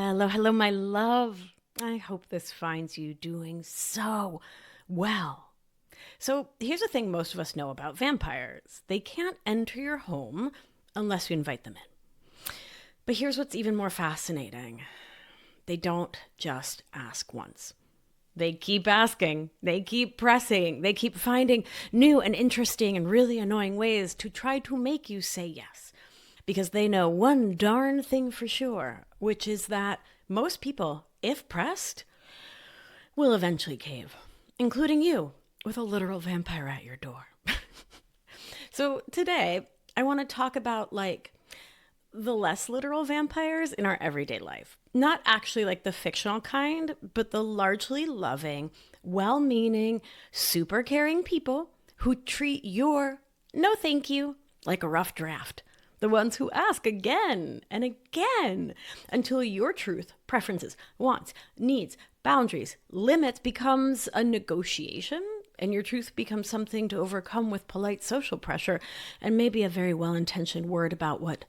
Hello, hello, my love. I hope this finds you doing so well. So, here's the thing most of us know about vampires: they can't enter your home unless you invite them in. But here's what's even more fascinating: they don't just ask once. They keep asking, they keep pressing, they keep finding new and interesting and really annoying ways to try to make you say yes. Because they know one darn thing for sure, which is that most people, if pressed, will eventually cave, including you, with a literal vampire at your door. So today, I want to talk about the less literal vampires in our everyday life. Not actually like the fictional kind, but the largely loving, well-meaning, super caring people who treat your no thank you like a rough draft. The ones who ask again and again until your truth, preferences, wants, needs, boundaries, limits becomes a negotiation, and your truth becomes something to overcome with polite social pressure and maybe a very well-intentioned word about what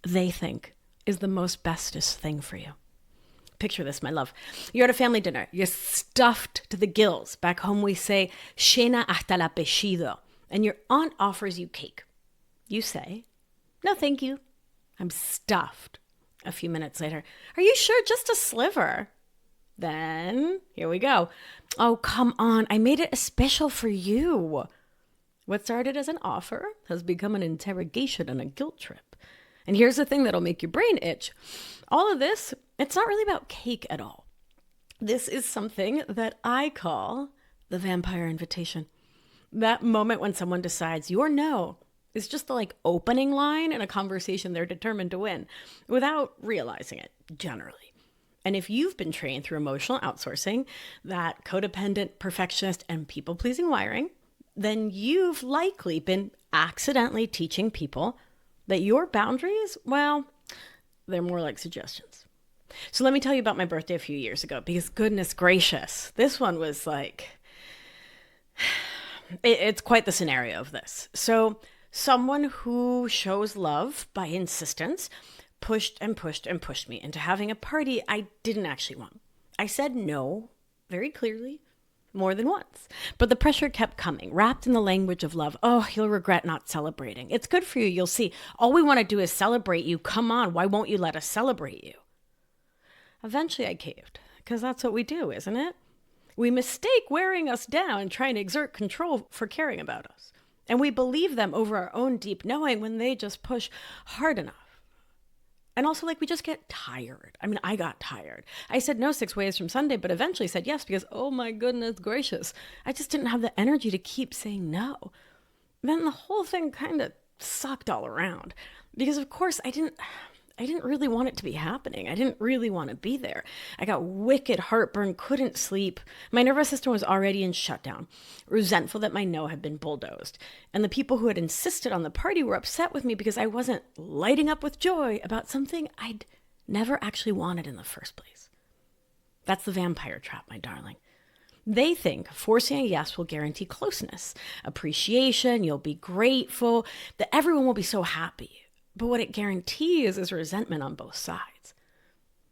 they think is the most bestest thing for you. Picture this, my love. You're at a family dinner. You're stuffed to the gills. Back home we say, "Cena hasta el apellido," and your aunt offers you cake. You say, "No, thank you. I'm stuffed." A few minutes later, "Are you sure? Just a sliver." Then, here we go. "Oh, come on. I made it special for you." What started as an offer has become an interrogation and a guilt trip. And here's the thing that'll make your brain itch. All of this, it's not really about cake at all. This is something that I call the vampire invitation. That moment when someone decides your no is just the opening line in a conversation they're determined to win without realizing it, generally. And if you've been trained through emotional outsourcing, that codependent, perfectionist, and people-pleasing wiring, then you've likely been accidentally teaching people that your boundaries, well, they're more like suggestions. So let me tell you about my birthday a few years ago, because goodness gracious, this one was it's quite the scenario of this. So someone who shows love by insistence pushed and pushed and pushed me into having a party I didn't actually want. I said no very clearly, more than once. But the pressure kept coming, wrapped in the language of love. "Oh, you'll regret not celebrating. It's good for you, you'll see. All we want to do is celebrate you. Come on, why won't you let us celebrate you?" Eventually I caved, because that's what we do, isn't it? We mistake wearing us down and trying to exert control for caring about us. And we believe them over our own deep knowing when they just push hard enough. And also, we just get tired. I mean, I got tired. I said no 6 ways from Sunday, but eventually said yes because, oh my goodness gracious, I just didn't have the energy to keep saying no. Then the whole thing kind of sucked all around because, of course, I didn't really want it to be happening. I didn't really want to be there. I got wicked heartburn, couldn't sleep. My nervous system was already in shutdown, resentful that my no had been bulldozed. And the people who had insisted on the party were upset with me because I wasn't lighting up with joy about something I'd never actually wanted in the first place. That's the vampire trap, my darling. They think forcing a yes will guarantee closeness, appreciation, you'll be grateful, that everyone will be so happy. But what it guarantees is resentment on both sides.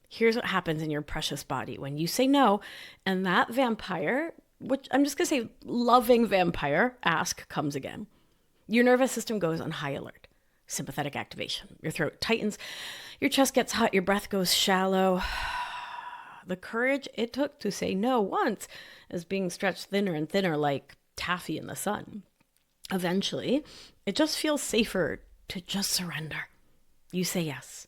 Here's what happens in your precious body when you say no, and that vampire, which I'm just going to say loving vampire, ask comes again. Your nervous system goes on high alert. Sympathetic activation. Your throat tightens, your chest gets hot, your breath goes shallow. The courage it took to say no once is being stretched thinner and thinner like taffy in the sun. Eventually, it just feels safer to just surrender. You say yes.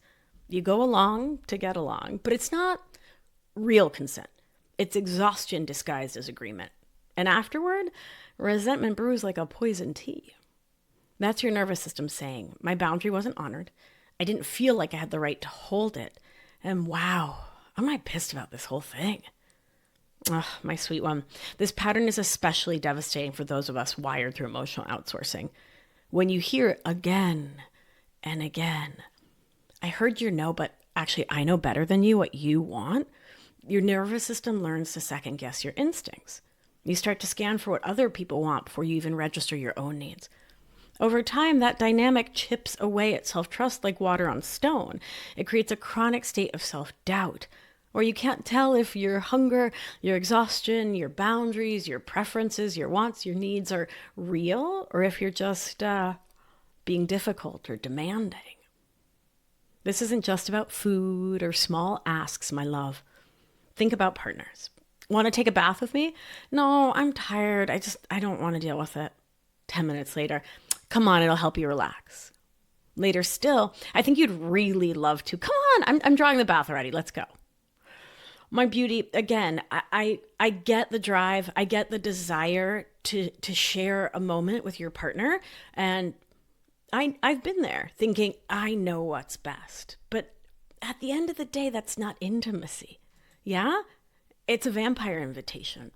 You go along to get along, but it's not real consent. It's exhaustion disguised as agreement. And afterward, resentment brews like a poison tea. That's your nervous system saying, my boundary wasn't honored. I didn't feel like I had the right to hold it. And wow, am I pissed about this whole thing? Oh, my sweet one. This pattern is especially devastating for those of us wired through emotional outsourcing. When you hear it again and again, I heard your no, but actually I know better than you what you want. Your nervous system learns to second guess your instincts. You start to scan for what other people want before you even register your own needs. Over time, that dynamic chips away at self-trust like water on stone. It creates a chronic state of self-doubt, Or you can't tell if your hunger, your exhaustion, your boundaries, your preferences, your wants, your needs are real, or if you're just being difficult or demanding. This isn't just about food or small asks, my love. Think about partners. Want to take a bath with me? No, I'm tired. I don't want to deal with it. 10 minutes later, come on, it'll help you relax. Later still, I think you'd really love to. Come on, I'm drawing the bath already. Let's go. My beauty, again, I get the drive. I get the desire to share a moment with your partner. And I've been there thinking, I know what's best. But at the end of the day, that's not intimacy. Yeah? It's a vampire invitation.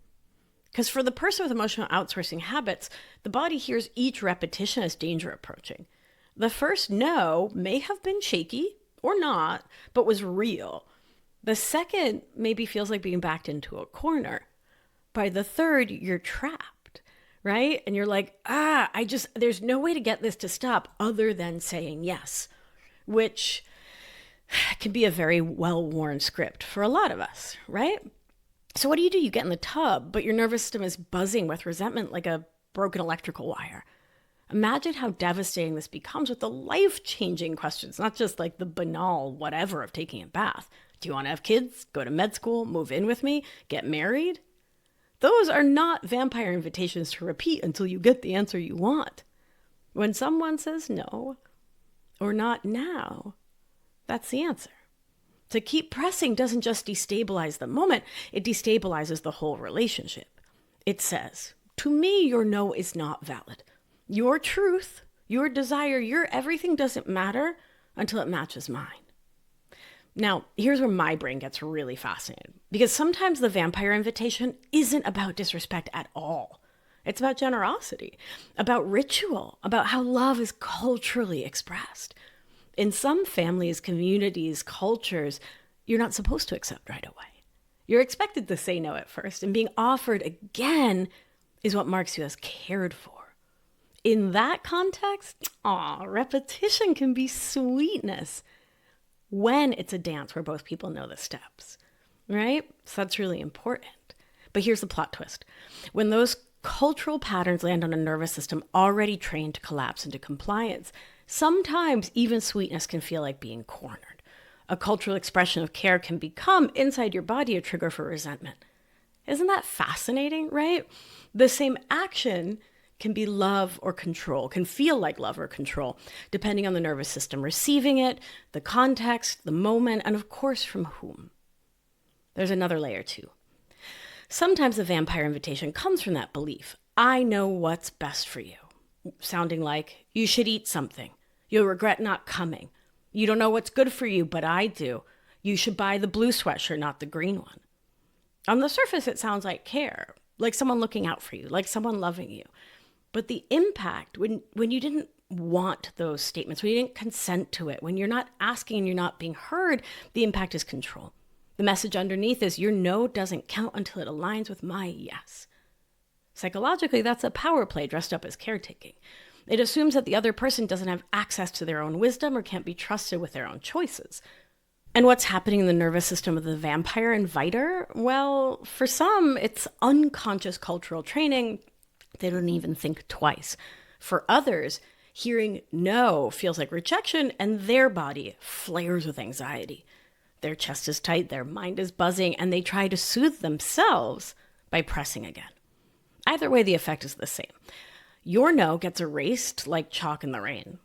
Because for the person with emotional outsourcing habits, the body hears each repetition as danger approaching. The first no may have been shaky or not, but was real. The second maybe feels like being backed into a corner. By the third, you're trapped, right? And you're like, there's no way to get this to stop other than saying yes, which can be a very well-worn script for a lot of us, right? So what do? You get in the tub, but your nervous system is buzzing with resentment like a broken electrical wire. Imagine how devastating this becomes with the life-changing questions, not just like the banal whatever of taking a bath. Do you want to have kids? Go to med school? Move in with me? Get married? Those are not vampire invitations to repeat until you get the answer you want. When someone says no, or not now, that's the answer. To keep pressing doesn't just destabilize the moment, it destabilizes the whole relationship. It says, to me, your no is not valid. Your truth, your desire, your everything doesn't matter until it matches mine. Now, here's where my brain gets really fascinated, because sometimes the vampire invitation isn't about disrespect at all. It's about generosity, about ritual, about how love is culturally expressed. In some families, communities, cultures, you're not supposed to accept right away. You're expected to say no at first, and being offered again is what marks you as cared for. In that context, repetition can be sweetness when it's a dance where both people know the steps, right? So that's really important. But here's the plot twist. When those cultural patterns land on a nervous system already trained to collapse into compliance, sometimes even sweetness can feel like being cornered. A cultural expression of care can become, inside your body, a trigger for resentment. Isn't that fascinating, right? The same action can be love or control, can feel like love or control, depending on the nervous system receiving it, the context, the moment, and of course, from whom. There's another layer too. Sometimes the vampire invitation comes from that belief. I know what's best for you. Sounding like, you should eat something. You'll regret not coming. You don't know what's good for you, but I do. You should buy the blue sweatshirt, not the green one. On the surface, it sounds like care, like someone looking out for you, like someone loving you. But the impact, when you didn't want those statements, when you didn't consent to it, when you're not asking and you're not being heard, the impact is control. The message underneath is your no doesn't count until it aligns with my yes. Psychologically, that's a power play dressed up as caretaking. It assumes that the other person doesn't have access to their own wisdom or can't be trusted with their own choices. And what's happening in the nervous system of the vampire inviter? Well, for some, it's unconscious cultural training. They don't even think twice. For others, hearing no feels like rejection and their body flares with anxiety. Their chest is tight, their mind is buzzing, and they try to soothe themselves by pressing again. Either way, the effect is the same. Your no gets erased like chalk in the rain.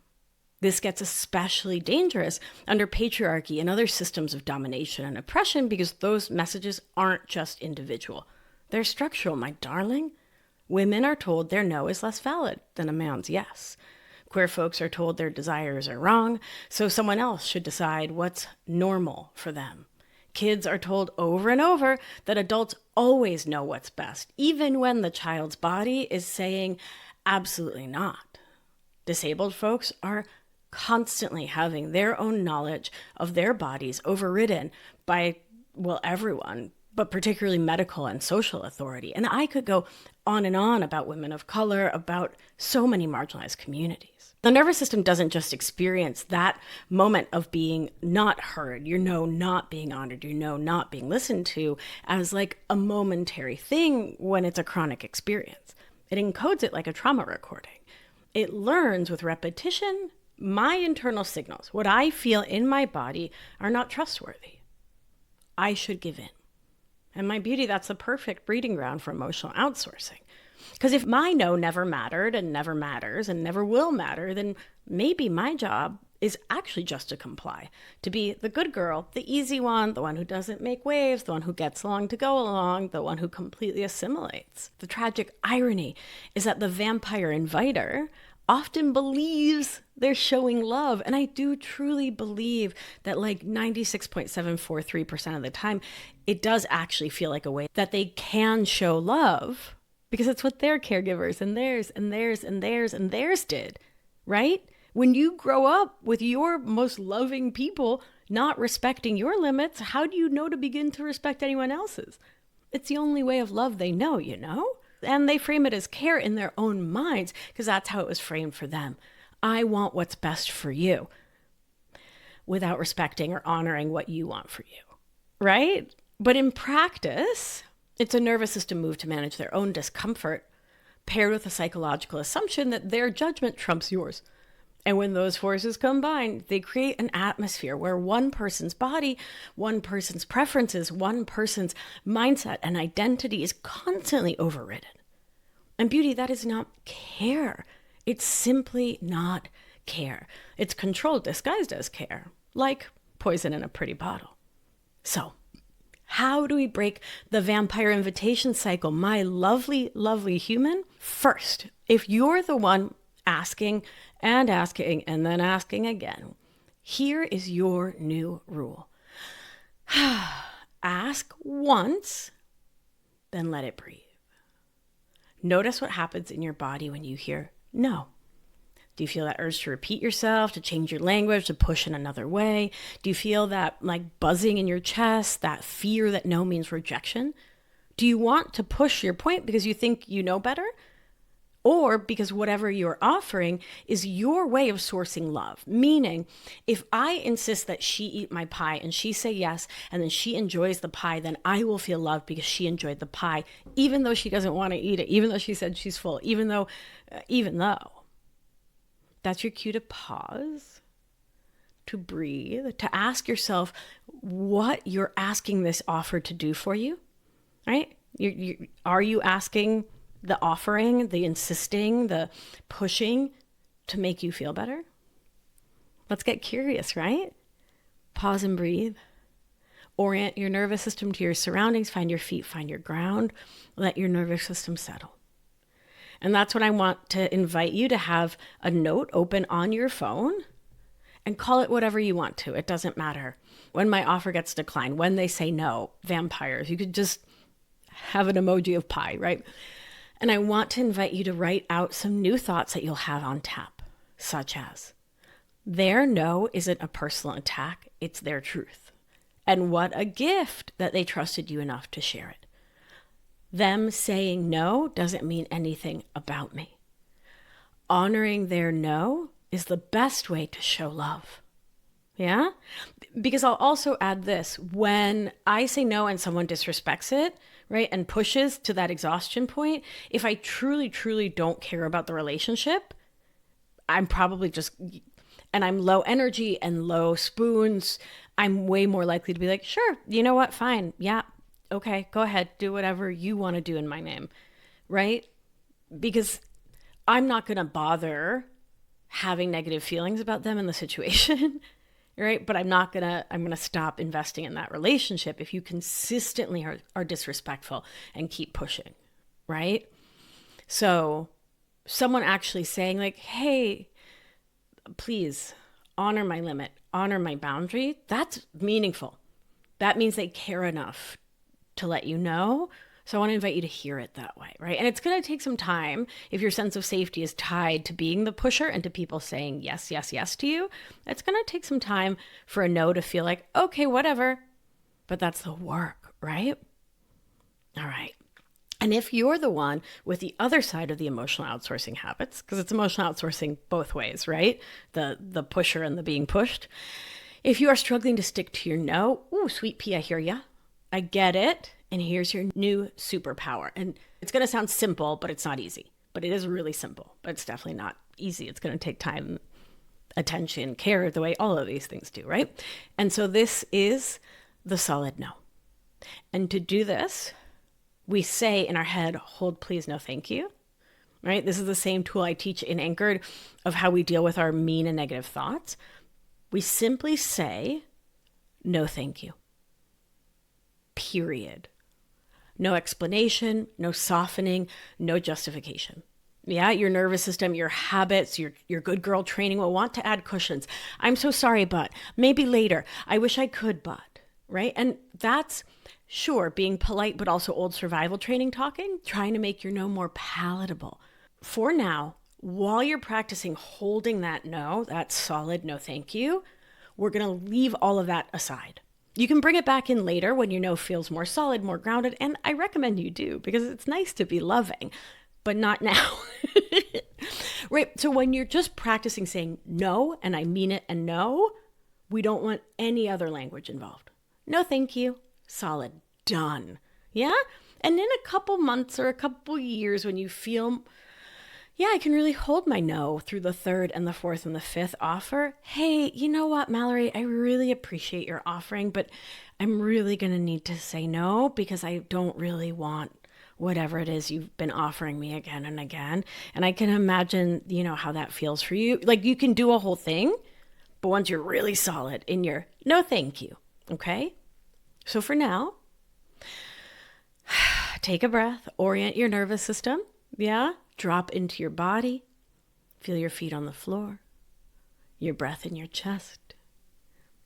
This gets especially dangerous under patriarchy and other systems of domination and oppression because those messages aren't just individual. They're structural, my darling. Women are told their no is less valid than a man's yes. Queer folks are told their desires are wrong, so someone else should decide what's normal for them. Kids are told over and over that adults always know what's best, even when the child's body is saying absolutely not. Disabled folks are constantly having their own knowledge of their bodies overridden by, everyone, but particularly medical and social authority. And I could go on and on about women of color, about so many marginalized communities. The nervous system doesn't just experience that moment of being not heard, not being honored, not being listened to as like a momentary thing when it's a chronic experience. It encodes it like a trauma recording. It learns with repetition, my internal signals, what I feel in my body are not trustworthy. I should give in. And my beauty, that's the perfect breeding ground for emotional outsourcing. Because if my no never mattered and never matters and never will matter, then maybe my job is actually just to comply, to be the good girl, the easy one, the one who doesn't make waves, the one who gets along to go along, the one who completely assimilates. The tragic irony is that the vampire inviter often believes they're showing love. And I do truly believe that like 96.743% of the time, it does actually feel like a way that they can show love because it's what their caregivers and theirs and theirs and theirs and theirs did, right? When you grow up with your most loving people not respecting your limits, how do you know to begin to respect anyone else's? It's the only way of love they know, And they frame it as care in their own minds because that's how it was framed for them. I want what's best for you without respecting or honoring what you want for you, right? But in practice, it's a nervous system move to manage their own discomfort paired with a psychological assumption that their judgment trumps yours. And when those forces combine, they create an atmosphere where one person's body, one person's preferences, one person's mindset and identity is constantly overridden. And beauty, that is not care. It's simply not care. It's control disguised as care, like poison in a pretty bottle. So, how do we break the vampire invitation cycle, my lovely, lovely human? First, if you're the one asking and asking and then asking again, here is your new rule. Ask once, then let it breathe. Notice what happens in your body when you hear no. Do you feel that urge to repeat yourself, to change your language, to push in another way? Do you feel that like buzzing in your chest, that fear that no means rejection? Do you want to push your point because you think you know better? Or because whatever you're offering is your way of sourcing love. Meaning, if I insist that she eat my pie and she say yes, and then she enjoys the pie, then I will feel loved because she enjoyed the pie, even though she doesn't want to eat it, even though she said she's full, even though. That's your cue to pause, to breathe, to ask yourself what you're asking this offer to do for you, right? Are you asking the offering, the insisting, the pushing to make you feel better? Let's get curious, right? Pause and breathe. Orient your nervous system to your surroundings. Find your feet, find your ground. Let your nervous system settle. And that's what I want to invite you to have a note open on your phone and call it whatever you want to. It doesn't matter. When my offer gets declined, when they say no, vampires, you could just have an emoji of pie, right? And I want to invite you to write out some new thoughts that you'll have on tap, such as, their no isn't a personal attack, it's their truth. And what a gift that they trusted you enough to share it. Them saying no doesn't mean anything about me. Honoring their no is the best way to show love. Yeah? Because I'll also add this. When I say no and someone disrespects it, right, and pushes to that exhaustion point, if I truly, truly don't care about the relationship, I'm probably and I'm low energy and low spoons, I'm way more likely to be like, sure, you know what, fine, yeah, okay, go ahead, do whatever you want to do in my name, right? Because I'm not going to bother having negative feelings about them in the situation, right? But I'm going to stop investing in that relationship if you consistently are disrespectful and keep pushing, right? So someone actually saying like, hey, please honor my limit, honor my boundary, that's meaningful. That means they care enough to let you know. So I want to invite you to hear it that way, right? And it's going to take some time if your sense of safety is tied to being the pusher and to people saying yes, yes, yes to you. It's going to take some time for a no to feel like, okay, whatever. But that's the work, right? All right. And if you're the one with the other side of the emotional outsourcing habits, because it's emotional outsourcing both ways, right? The pusher and the being pushed. If you are struggling to stick to your no, ooh, sweet pea, I hear ya. I get it. And here's your new superpower. And it's going to sound simple, but it's not easy. But it is really simple, but it's definitely not easy. It's going to take time, attention, care, the way all of these things do, right? And so this is the solid no. And to do this, we say in our head, hold please, no thank you, right? This is the same tool I teach in Anchored of how we deal with our mean and negative thoughts. We simply say, no thank you, period. No explanation, no softening, no justification. Yeah, your nervous system, your habits, your good girl training will want to add cushions. I'm so sorry, but maybe later. I wish I could, but, right? And that's sure being polite, but also old survival training talking, trying to make your no more palatable. For now, while you're practicing holding that no, that solid no thank you, we're going to leave all of that aside. You can bring it back in later when your no feels more solid, more grounded, and I recommend you do because it's nice to be loving, but not now. Right? So when you're just practicing saying no, and I mean it, and no, we don't want any other language involved. No, thank you. Solid. Done. Yeah? And in a couple months or a couple years when you feel, yeah, I can really hold my no through the third and the fourth and the fifth offer. Hey, you know what, Mallory? I really appreciate your offering, but I'm really going to need to say no because I don't really want whatever it is you've been offering me again and again. And I can imagine, how that feels for you. Like you can do a whole thing, but once you're really solid in your no, thank you. Okay? So for now, take a breath, orient your nervous system. Yeah? Drop into your body. Feel your feet on the floor, your breath in your chest,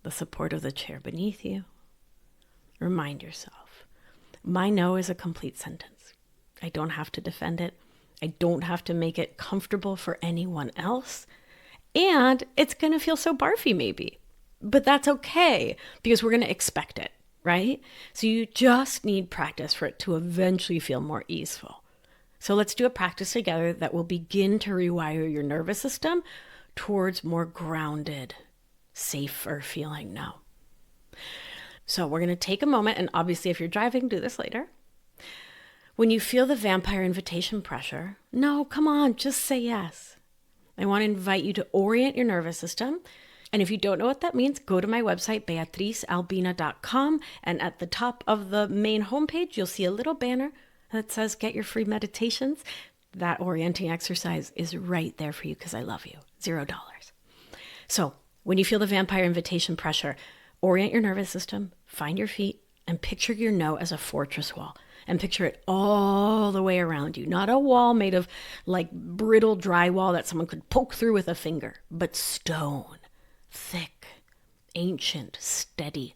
the support of the chair beneath you. Remind yourself, my no is a complete sentence. I don't have to defend it. I don't have to make it comfortable for anyone else. And it's going to feel so barfy maybe, but that's okay because we're going to expect it, right? So you just need practice for it to eventually feel more easeful. So let's do a practice together that will begin to rewire your nervous system towards more grounded, safer feeling no. So we're going to take a moment, and obviously if you're driving, do this later. When you feel the vampire invitation pressure, no, come on, just say yes. I want to invite you to orient your nervous system. And if you don't know what that means, go to my website, beatricealbina.com. And at the top of the main homepage, you'll see a little banner that says get your free meditations. That orienting exercise is right there for you because I love you. $0. So when you feel the vampire invitation pressure, orient your nervous system, find your feet, and picture your no as a fortress wall. And picture it all the way around you. Not a wall made of like brittle drywall that someone could poke through with a finger, but stone, thick, ancient, steady.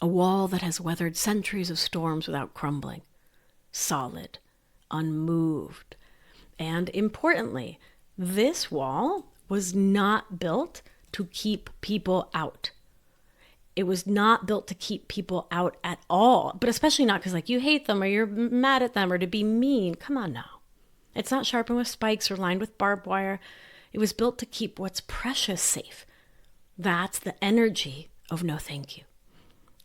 A wall that has weathered centuries of storms without crumbling. Solid, unmoved. And importantly, this wall was not built to keep people out. It was not built to keep people out at all, but especially not because you hate them or you're mad at them or to be mean. Come on now. It's not sharpened with spikes or lined with barbed wire. It was built to keep what's precious safe. That's the energy of no thank you.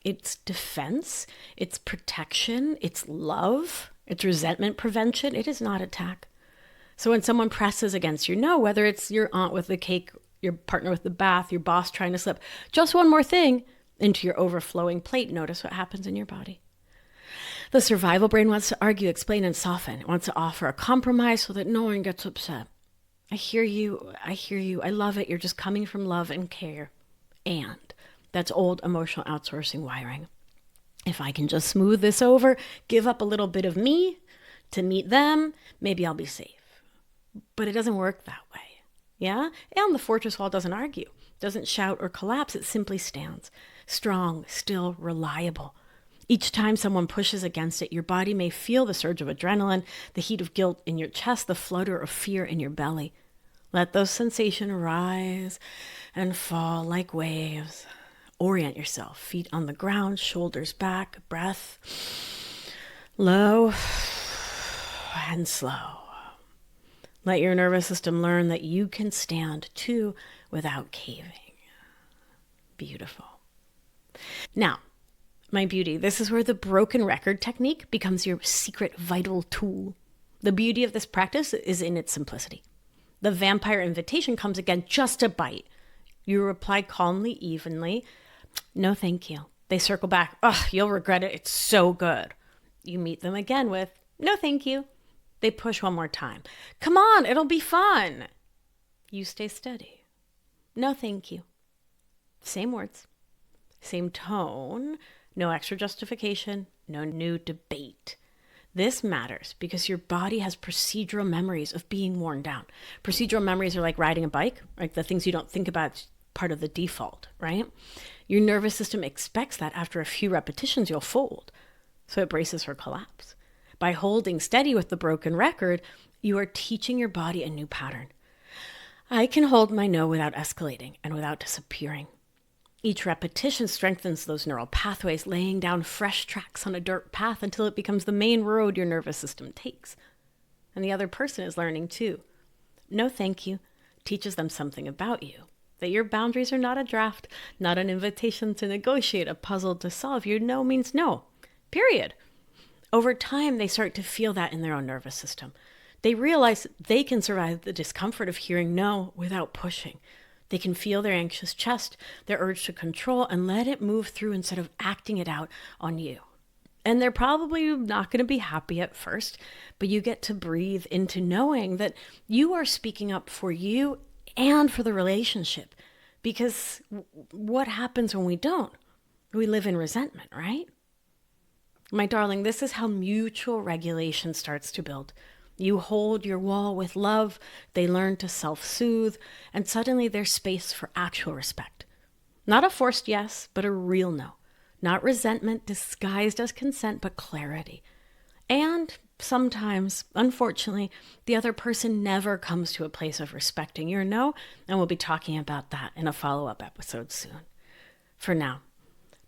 It's defense, it's protection, it's love, it's resentment prevention. It is not attack. So when someone presses against your no, whether it's your aunt with the cake, your partner with the bath, your boss trying to slip just one more thing into your overflowing plate, notice what happens in your body. The survival brain wants to argue, explain, and soften. It wants to offer a compromise so that no one gets upset. I hear you. I love it. You're just coming from love and care. And that's old emotional outsourcing wiring. If I can just smooth this over, give up a little bit of me to meet them, maybe I'll be safe. But it doesn't work that way. Yeah? And the fortress wall doesn't argue, doesn't shout or collapse. It simply stands. Strong, still, reliable. Each time someone pushes against it, your body may feel the surge of adrenaline, the heat of guilt in your chest, the flutter of fear in your belly. Let those sensations rise and fall like waves. Orient yourself, feet on the ground, shoulders back, breath low, and slow. Let your nervous system learn that you can stand too without caving. Beautiful. Now, my beauty, this is where the broken record technique becomes your secret vital tool. The beauty of this practice is in its simplicity. The vampire invitation comes again just a bite. You reply calmly, evenly, no thank you. They circle back, oh, you'll regret it, it's so good. You meet them again with, no thank you. They push one more time. Come on, it'll be fun. You stay steady. No thank you. Same words, same tone, no extra justification, no new debate. This matters because your body has procedural memories of being worn down. Procedural memories are like riding a bike, like the things you don't think about, part of the default, right? Your nervous system expects that after a few repetitions, you'll fold. So it braces for collapse. By holding steady with the broken record, you are teaching your body a new pattern. I can hold my no without escalating and without disappearing. Each repetition strengthens those neural pathways, laying down fresh tracks on a dirt path until it becomes the main road your nervous system takes. And the other person is learning too. No thank you teaches them something about you. That your boundaries are not a draft, not an invitation to negotiate, a puzzle to solve. Your no means no, period. Over time, they start to feel that in their own nervous system. They realize they can survive the discomfort of hearing no without pushing. They can feel their anxious chest, their urge to control, and let it move through instead of acting it out on you. And they're probably not going to be happy at first, but you get to breathe into knowing that you are speaking up for you and for the relationship. Because what happens when we don't? We live in resentment, right? My darling, this is how mutual regulation starts to build. You hold your wall with love, they learn to self-soothe, and suddenly there's space for actual respect. Not a forced yes, but a real no. Not resentment disguised as consent, but clarity. And sometimes, unfortunately, the other person never comes to a place of respecting your no, and we'll be talking about that in a follow-up episode soon. For now,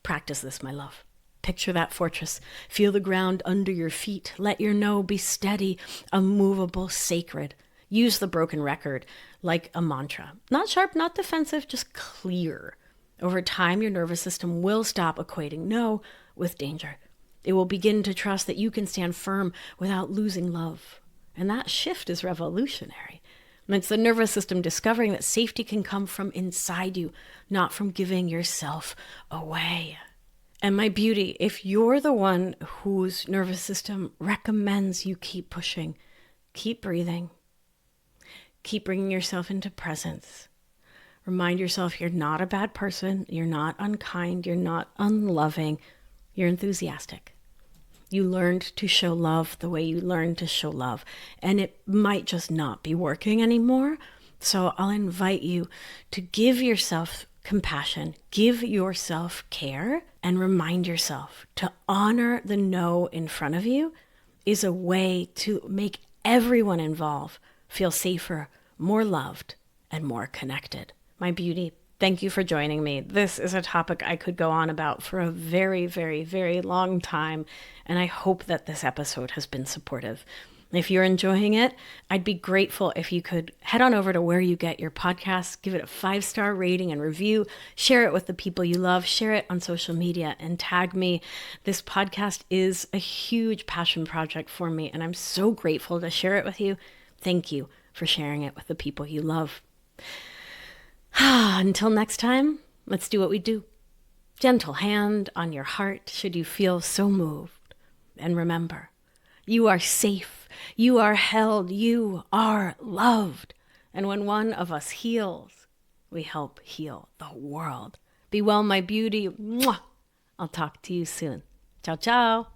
practice this, my love. Picture that fortress. Feel the ground under your feet. Let your no be steady, immovable, sacred. Use the broken record like a mantra. Not sharp, not defensive, just clear. Over time, your nervous system will stop equating no with danger. It will begin to trust that you can stand firm without losing love. And that shift is revolutionary. And it's the nervous system discovering that safety can come from inside you, not from giving yourself away. And my beauty, if you're the one whose nervous system recommends you keep pushing, keep breathing, keep bringing yourself into presence. Remind yourself you're not a bad person, you're not unkind, you're not unloving, you're enthusiastic. You learned to show love the way you learned to show love, and it might just not be working anymore. So I'll invite you to give yourself compassion, give yourself care, and remind yourself to honor the no in front of you is a way to make everyone involved feel safer, more loved, and more connected. My beauty, thank you for joining me. This is a topic I could go on about for a very, very, very long time, and I hope that this episode has been supportive. If you're enjoying it, I'd be grateful if you could head on over to where you get your podcasts, give it a 5-star rating and review, share it with the people you love, share it on social media, and tag me. This podcast is a huge passion project for me, and I'm so grateful to share it with you. Thank you for sharing it with the people you love. Until next time, let's do what we do. Gentle hand on your heart should you feel so moved. And remember, you are safe, you are held, you are loved. And when one of us heals, we help heal the world. Be well, my beauty. Mwah! I'll talk to you soon. Ciao, ciao.